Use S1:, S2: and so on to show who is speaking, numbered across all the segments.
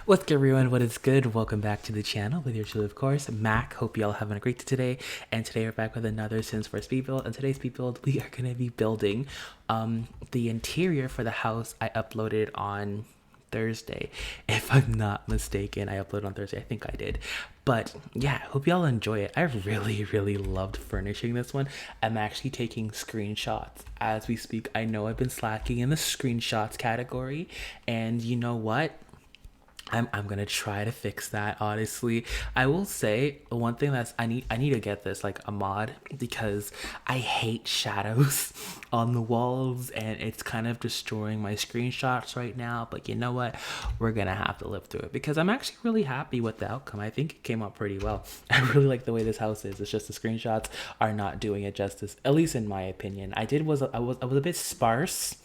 S1: What's good, everyone? What is good? Welcome back to the channel with your truly, of course, Mac. Hope y'all having a great day today. And today we're back with another Sims 4 speed build. And today's speed build, we are going to be building the interior for the house I uploaded on Thursday. If I'm not mistaken, I uploaded on Thursday. I think I did. But yeah, hope y'all enjoy it. I really loved furnishing this one. I'm actually taking screenshots as we speak. I know I've been slacking in the screenshots category. And you know what? I'm gonna try to fix that. Honestly, I will say one thing that's I need to get this like a mod, because I hate shadows on the walls and it's kind of destroying my screenshots right now. But you know what, we're gonna have to live through it because I'm actually really happy with the outcome. I think it came out pretty well. I really like the way this house is. It's just the screenshots are not doing it justice, at least in my opinion. I was a bit sparse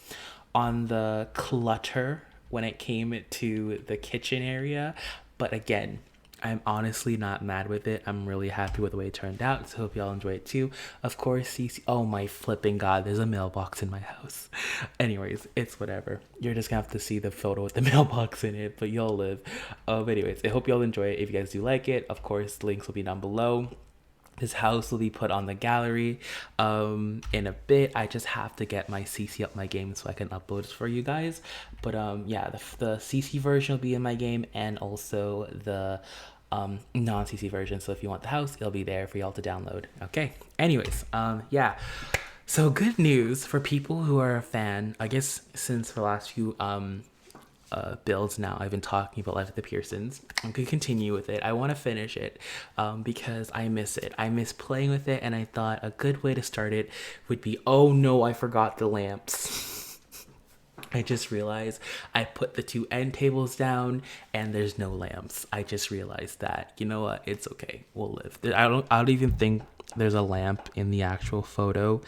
S1: on the clutter when it came to the kitchen area, but again, I'm honestly not mad with it. I'm really happy with the way it turned out, so hope y'all enjoy it too. Of course, CC, oh my flipping god, there's a mailbox in my house. Anyways, it's whatever. You're just gonna have to see the photo with the mailbox in it, but y'all live. Anyways, I hope y'all enjoy it. If you guys do like it, of course, links will be down below. This house will be put on the gallery in a bit. I just have to get my CC up my game so I can upload it for you guys. But yeah, the CC version will be in my game, and also the non-CC version. So if you want the house, it'll be there for y'all to download. Okay. Anyways, yeah. So good news for people who are a fan. I guess since the last few builds now I've been talking about Life of the Pearsons, I'm gonna continue with it. I want to finish it because I miss it. I miss playing with it, and I thought a good way to start it would be, oh no, I forgot the lamps. I just realized I put the two end tables down and there's no lamps. I just realized that. You know what, it's okay, we'll live. I don't even think there's a lamp in the actual photo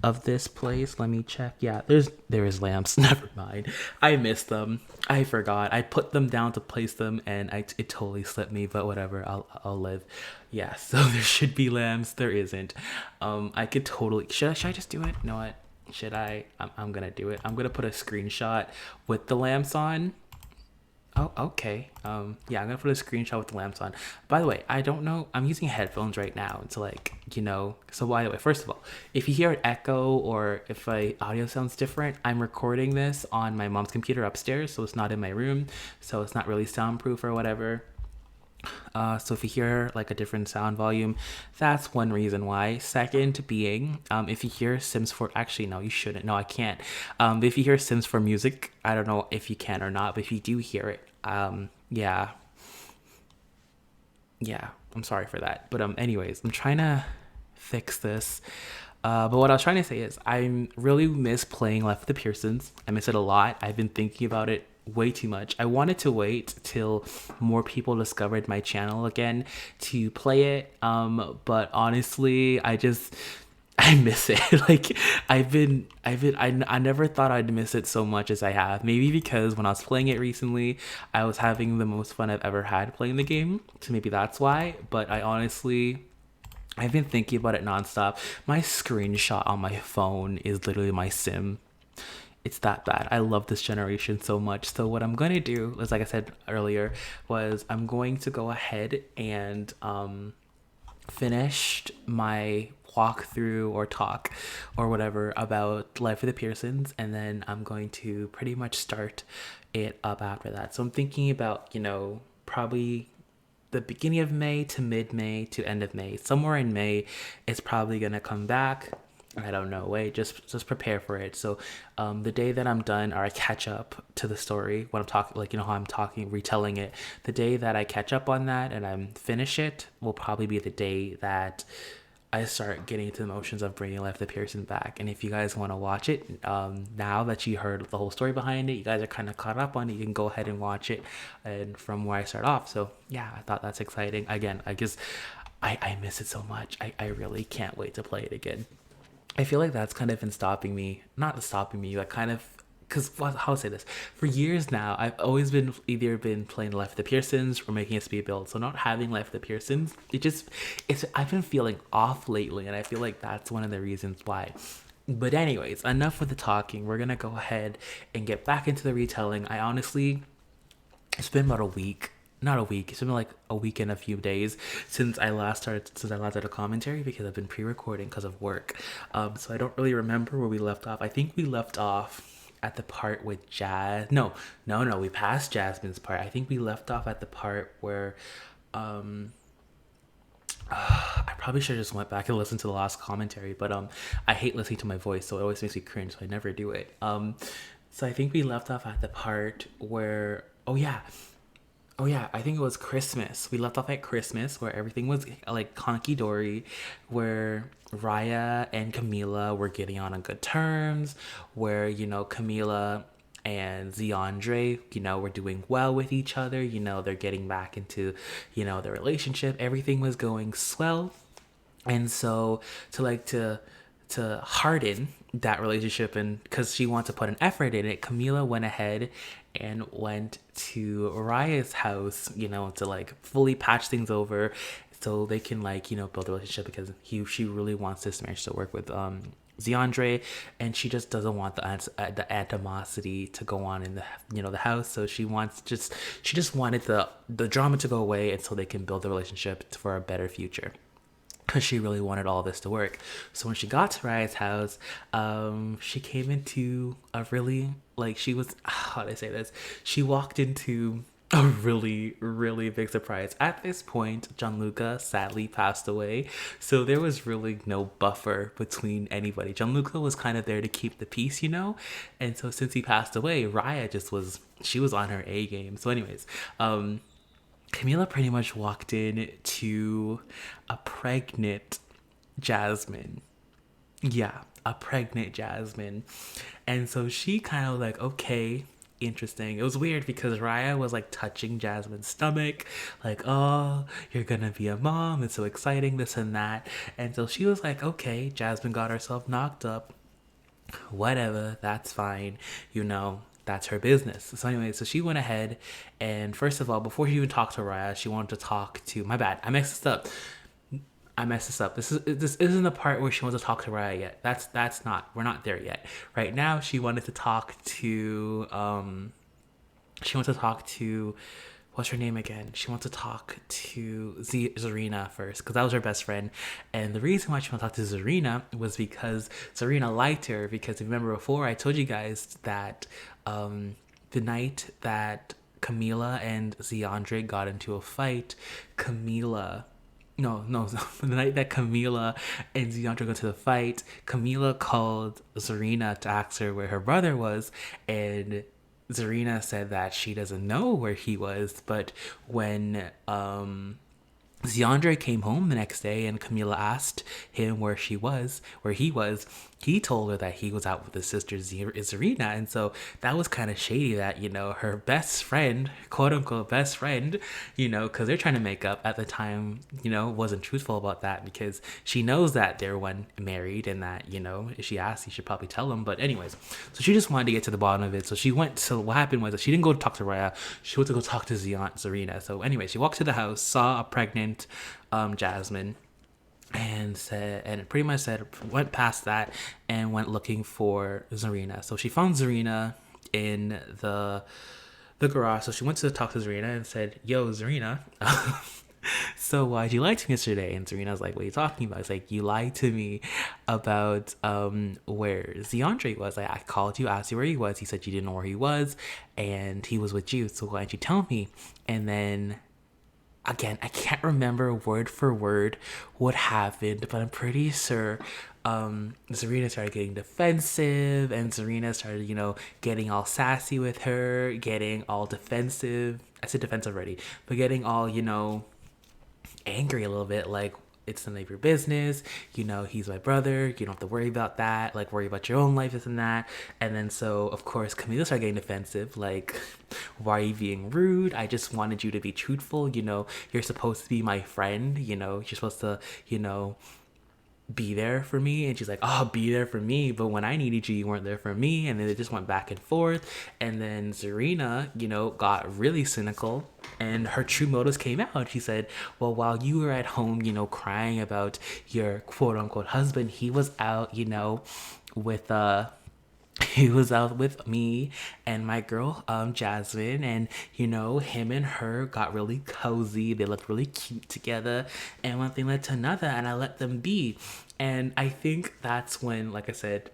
S1: of this place. Let me check. Yeah, there is lamps. Never mind, I missed them. I forgot. I put them down to place them and it totally slipped me, but whatever, I'll live. Yeah, so there should be lamps. There isn't. I could totally, should I just do it? You know what, should I? I'm gonna do it. I'm gonna put a screenshot with the lamps on. Oh, okay. Yeah, I'm gonna put a screenshot with the lamps on. By the way, I don't know, I'm using headphones right now to, like, you know, so by the way, first of all, if you hear an echo or if my audio sounds different, I'm recording this on my mom's computer upstairs, so it's not in my room, so it's not really soundproof or whatever. So if you hear like a different sound volume, that's one reason why. Second being, if you hear Sims 4, actually no, you shouldn't, no, I can't. But if you hear Sims 4 music, I don't know if you can or not, but if you do hear it, yeah, I'm sorry for that. But anyways, I'm trying to fix this. But what I was trying to say is I really miss playing Life of the Pearsons. I miss it a lot. I've been thinking about it way too much. I wanted to wait till more people discovered my channel again to play it. But honestly, I miss it. Like I never thought I'd miss it so much as I have. Maybe because when I was playing it recently, I was having the most fun I've ever had playing the game. So maybe that's why. But I've been thinking about it nonstop. My screenshot on my phone is literally my sim. It's that bad. I love this generation so much. So what I'm going to do is, like I said earlier, was I'm going to go ahead and finish my walkthrough or talk or whatever about Life of the Pearsons, and then I'm going to pretty much start it up after that. So I'm thinking about, you know, probably the beginning of May to mid-May to end of May. Somewhere in May, it's probably going to come back. I don't know. Wait, just prepare for it. So the day that I'm done, or I catch up to the story, when I'm talking, like, you know how I'm talking, retelling it, the day that I catch up on that and I'm finish it will probably be the day that I start getting into the motions of bringing Life of the Pearsons back. And if you guys want to watch it, now that you heard the whole story behind it, you guys are kind of caught up on it, you can go ahead and watch it and from where I start off. So yeah, I thought that's exciting. Again, I guess I miss it so much. I really can't wait to play it again. I feel like that's kind of been stopping me, not stopping me, like kind of, because how to say this, for years now I've always been either been playing Life of the Pearsons or making a speed build. So not having Life of the Pearsons, I've been feeling off lately, and I feel like that's one of the reasons why. But anyways, enough with the talking. We're gonna go ahead and get back into the retelling. I honestly It's been about a week. Not a week. It's been like a week and a few days since I last did a commentary because I've been pre-recording because of work. So I don't really remember where we left off. I think we left off at the part with Jazz. No, no, no. We passed Jasmine's part. I think we left off at the part where I probably should have just went back and listened to the last commentary, but I hate listening to my voice, so it always makes me cringe, so I never do it. So I think we left off at the part where oh yeah, I think it was Christmas. We left off at Christmas where everything was like honky dory, where Raya and Camila were getting on good terms, where Camila and Zeandre, were doing well with each other. They're getting back into, their relationship. Everything was going swell. And so to harden that relationship, and because she wants to put an effort in it, Camila went ahead and went to Raya's house, to like fully patch things over so they can build a relationship, because she really wants this marriage to work with Zeandre, and she just doesn't want the animosity to go on in the house. So she just wanted the drama to go away, and so they can build a relationship for a better future, because she really wanted all this to work. So when she got to Raya's house, she came into a really, she was, how do I say this? She walked into a really, really big surprise. At this point, Gianluca sadly passed away, so there was really no buffer between anybody. Gianluca was kind of there to keep the peace, and so since he passed away, Raya she was on her A game. So anyways, Camila pretty much walked in to a pregnant Jasmine. Yeah, a pregnant Jasmine. And so she kind of like, okay, interesting. It was weird because Raya was like touching Jasmine's stomach, like, oh, you're gonna be a mom. It's so exciting, this and that. And so she was like, okay, Jasmine got herself knocked up. Whatever, that's fine. That's her business. So anyway, so she went ahead and first of all, before she even talked to Raya, she wanted to talk to, my bad, I messed this up. This isn't the part where she wants to talk to Raya yet. That's not, we're not there yet. Right now, she wanted to talk to what's her name again? She wants to talk to Zarina first, because that was her best friend. And the reason why she wants to talk to Zarina was because Zarina liked her. Because if you remember before, I told you guys that the night that Camila and Zeandre got into a fight, the night that Camila and Zeandra got to the fight, Camila called Zarina to ask her where her brother was, and Zarina said that she doesn't know where he was. But when Zeandre came home the next day and Camila asked him where he was, he told her that he was out with his sister Zarina. And so that was kind of shady that, her best friend, quote unquote best friend, because they're trying to make up at the time, wasn't truthful about that, because she knows that they're one married, and that, if she asks, you should probably tell him. But anyways, so she just wanted to get to the bottom of it. So what happened was that she didn't go to talk to Raya. She went to go talk to Zarina. So anyway, she walked to the house, saw a pregnant Jasmine, and went past that and went looking for Zarina. So she found Zarina in the garage. So she went to talk to Zarina and said, yo, Zarina, so why'd you lie to me yesterday? And Serena's like, what are you talking about? It's like, you lied to me about where Zeandre was. I called you, asked you where he was. He said you didn't know where he was, and he was with you. So why didn't you tell me? And then again, I can't remember word for word what happened, but I'm pretty sure Zarina started getting defensive, and Zarina started, getting all sassy with her, getting all defensive. I said defensive already, but getting all, angry a little bit, like, it's none of your business, he's my brother, you don't have to worry about that, like, worry about your own life, this and that. And then so of course Camila started getting defensive, like, why are you being rude? I just wanted you to be truthful, you're supposed to be my friend, you're supposed to, be there for me. And she's like, oh, be there for me, but when I needed you, you weren't there for me. And then it just went back and forth. And then Zarina, got really cynical, and her true motives came out. She said, well, while you were at home, crying about your quote unquote husband, he was out, with he was out with me and my girl Jasmine, and him and her got really cozy. They looked really cute together, and one thing led to another, and I let them be. And I think that's when, like I said,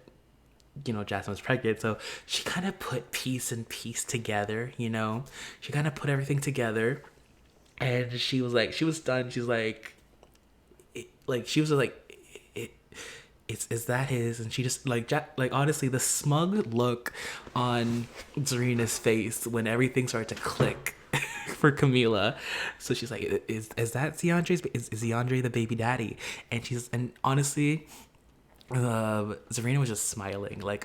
S1: Jasmine was pregnant, so she kind of put piece and piece together. She kind of put everything together, and she was like, she was done. She's she was like, is that his? And she just like honestly, the smug look on Serena's face when everything started to click for Camila. So she's like, is that Zeandre's? Is Zeandre the baby daddy? And honestly, Serena was just smiling, like,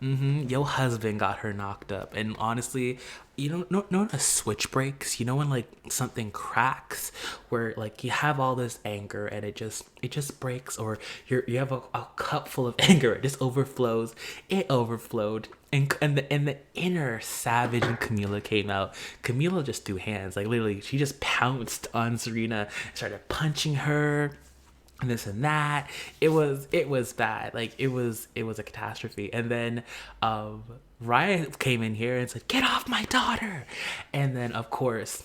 S1: your husband got her knocked up. And honestly, know when a switch breaks, when like something cracks, where like you have all this anger and it just breaks, or you have a cup full of anger, it just overflows. It overflowed, and the inner savage in Camila came out. Camila just threw hands, like literally, she just pounced on Serena, started punching her, and this and that. It was bad. Like it was a catastrophe. And then Ryan came in here and said, "Get off my daughter!" And then of course,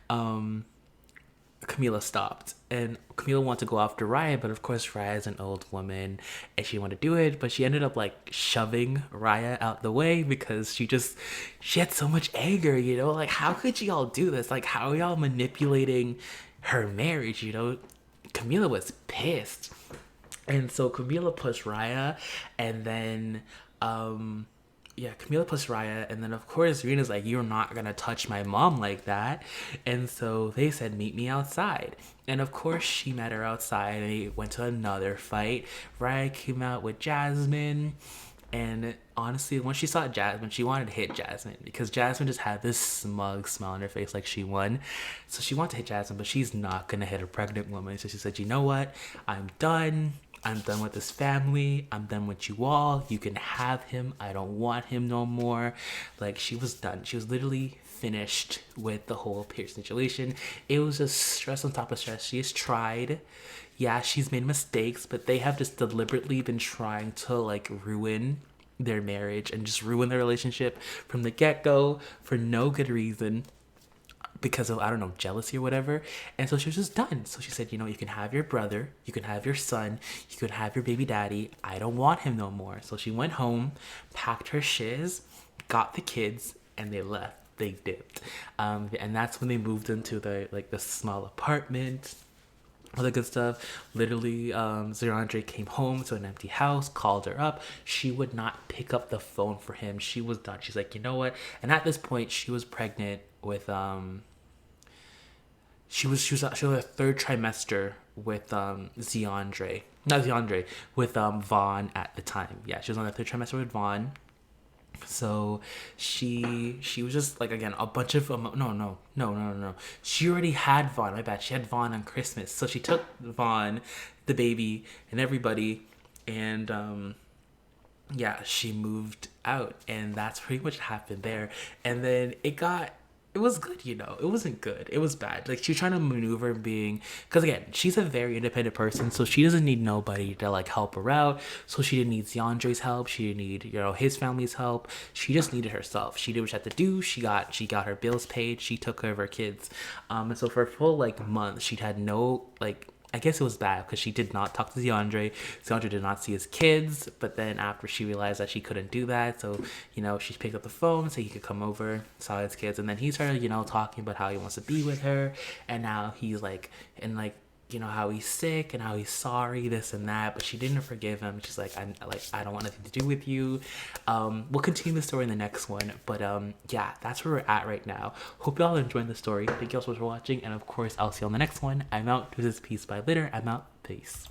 S1: Camila stopped, and Camila wanted to go after Raya, but of course Raya is an old woman and she wanted to do it, but she ended up like shoving Raya out the way because she had so much anger. Like, how could y'all do this? Like, how are y'all manipulating her marriage? Camila was pissed. And so Camila pushed Raya, and then Camila pushed Raya, and then of course Rena's like, "You're not gonna touch my mom like that." And so they said, "Meet me outside." And of course she met her outside, and they went to another fight. Raya came out with Jasmine, and honestly, when she saw Jasmine, she wanted to hit Jasmine because Jasmine just had this smug smile on her face like she won. So she wanted to hit Jasmine, but she's not going to hit a pregnant woman. So she said, "You know what? I'm done. I'm done with this family. I'm done with you all. You can have him. I don't want him no more." Like, she was done. She was literally finished with the whole Pierce situation. It was just stress on top of stress. She has tried. Yeah, she's made mistakes, but they have just deliberately been trying to like ruin their marriage and just ruin their relationship from the get-go for no good reason, because of, I don't know, jealousy or whatever. And so she was just done. So she said, "You can have your brother, you can have your son, you can have your baby daddy. I don't want him no more." So she went home, packed her shiz, got the kids, and they left. They dipped. And that's when they moved into the small apartment, all the good stuff. Literally, Zeandre came home to an empty house, called her up. She would not pick up the phone for him. She was done. She's like, "You know what?" And at this point, she was pregnant with she was a third trimester with Zeandre, not Zeandre, with Vaughn at the time. Yeah, she was on the third trimester with Vaughn. So she was just like, again, a bunch of no. She already had Vaughn. My bad. She had Vaughn on Christmas, so she took Vaughn, the baby, and everybody, and she moved out, and that's pretty much what happened there. And then it was good, It wasn't good. It was bad. Like, she was trying to maneuver because again, she's a very independent person, so she doesn't need nobody to like help her out. So she didn't need Zeandre's help. She didn't need, his family's help. She just needed herself. She did what she had to do. She got her bills paid. She took care of her kids. And so for a full month, she'd had no I guess it was bad because she did not talk to Zeandre. Zeandre did not see his kids. But then after she realized that she couldn't do that, so, she picked up the phone so he could come over, saw his kids. And then he started, talking about how he wants to be with her. And now he's how he's sick and how he's sorry, this and that. But she didn't forgive him. She's like, I don't want nothing to do with you. We'll continue the story in the next one. But that's where we're at right now. Hope y'all enjoying the story. Thank you all so much for watching. And of course, I'll see you on the next one. I'm out. This is Peace by Litter. I'm out. Peace.